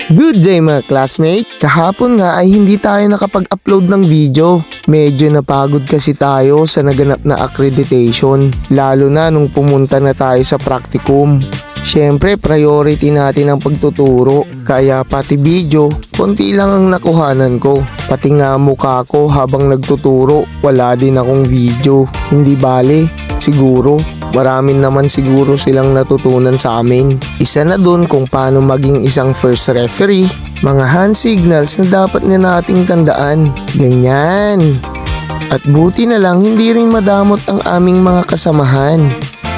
Good day mga classmate! Kahapon nga ay hindi tayo nakapag-upload ng video. Medyo napagod kasi tayo sa naganap na accreditation, lalo na nung pumunta na tayo sa practicum. Siyempre, priority natin ang pagtuturo, kaya pati video, konti lang ang nakuhanan ko. Pati nga mukha ko habang nagtuturo, wala din akong video. Hindi bale, siguro maraming naman siguro silang natutunan sa amin. Isa na dun kung paano maging isang first referee, mga hand signals na dapat na nating tandaan. Ganyan. At buti na lang hindi rin madamot ang aming mga kasamahan.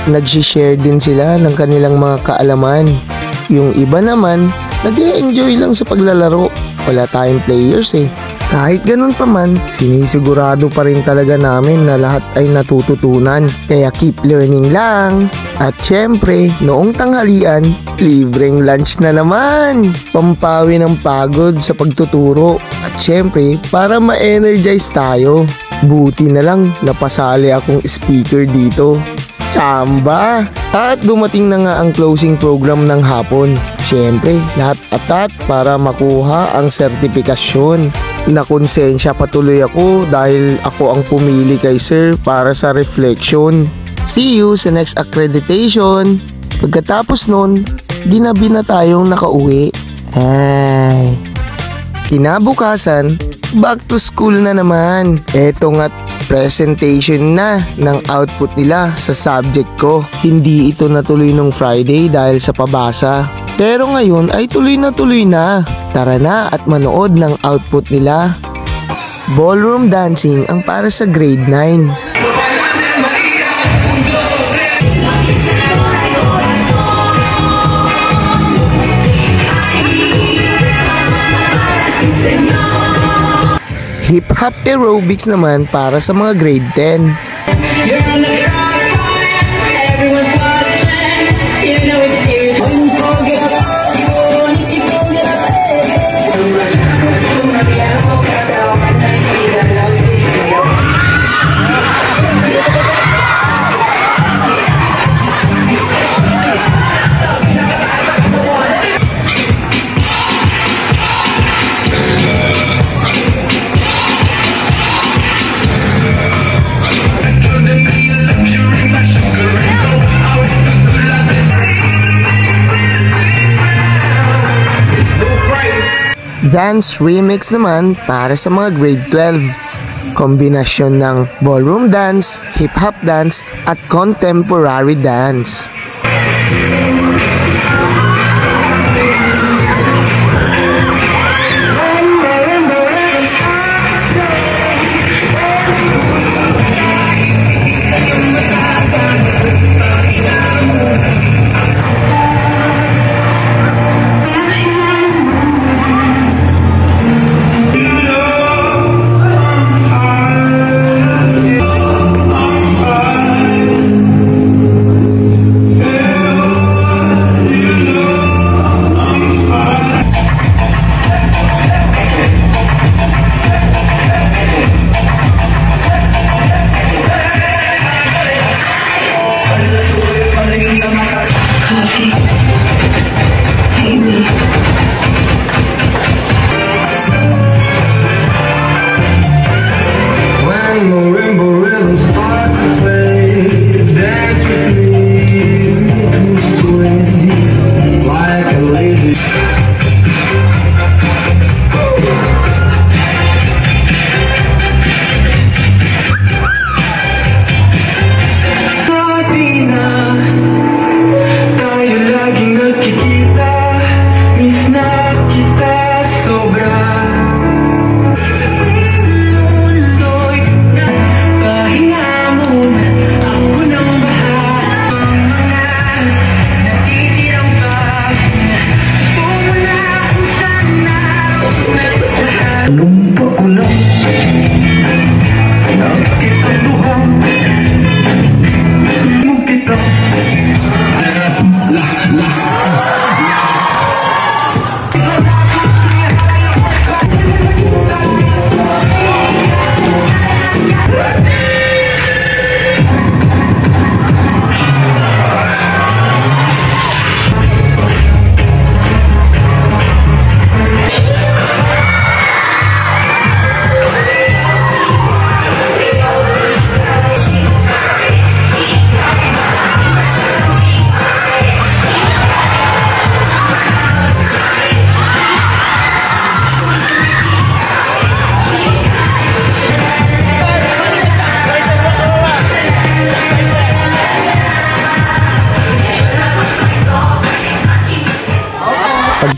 Nag-share din sila ng kanilang mga kaalaman. Yung iba naman, nag-e-enjoy lang sa paglalaro. Wala tayong players eh. Kahit ganun pa man, sinisigurado pa rin talaga namin na lahat ay natututunan. Kaya keep learning lang. At syempre, noong tanghalian, libreng lunch na naman. Pampawi ng pagod sa pagtuturo. At syempre, para ma-energize tayo. Buti na lang napasali akong speaker dito. Chamba! At dumating na nga ang closing program ng hapon. Syempre, lahat atat para makuha ang sertifikasyon. Nakonsensya patuloy ako dahil ako ang pumili kay sir para sa reflection. See you sa next accreditation. Pagkatapos nun, ginabi na tayong nakauwi. Ay. Kinabukasan, back to school na naman. Eto nga't presentation na ng output nila sa subject ko. Hindi ito natuloy nung Friday dahil sa pabasa. Pero ngayon ay tuloy na. Tara na at manood ng output nila. Ballroom dancing ang para sa grade 9. Hip-hop aerobics naman para sa mga grade 10. Dance remix naman para sa mga grade 12. Kombinasyon ng ballroom dance, hip-hop dance at contemporary dance.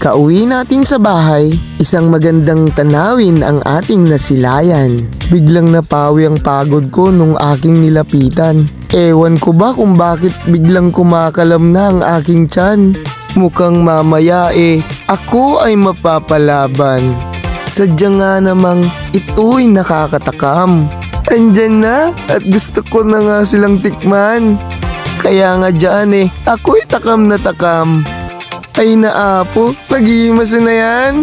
Pagka-uwi natin sa bahay, isang magandang tanawin ang ating nasilayan. Biglang napawi ang pagod ko nung aking nilapitan. Ewan ko ba kung bakit biglang kumakalam na ang aking tiyan. Mukhang mamaya ako ay mapapalaban. Sadya nga namang ito'y nakakatakam. Andyan na at gusto ko na nga silang tikman. Kaya nga dyan ako'y takam na takam. Ay naapo, nag-iimasin na yan.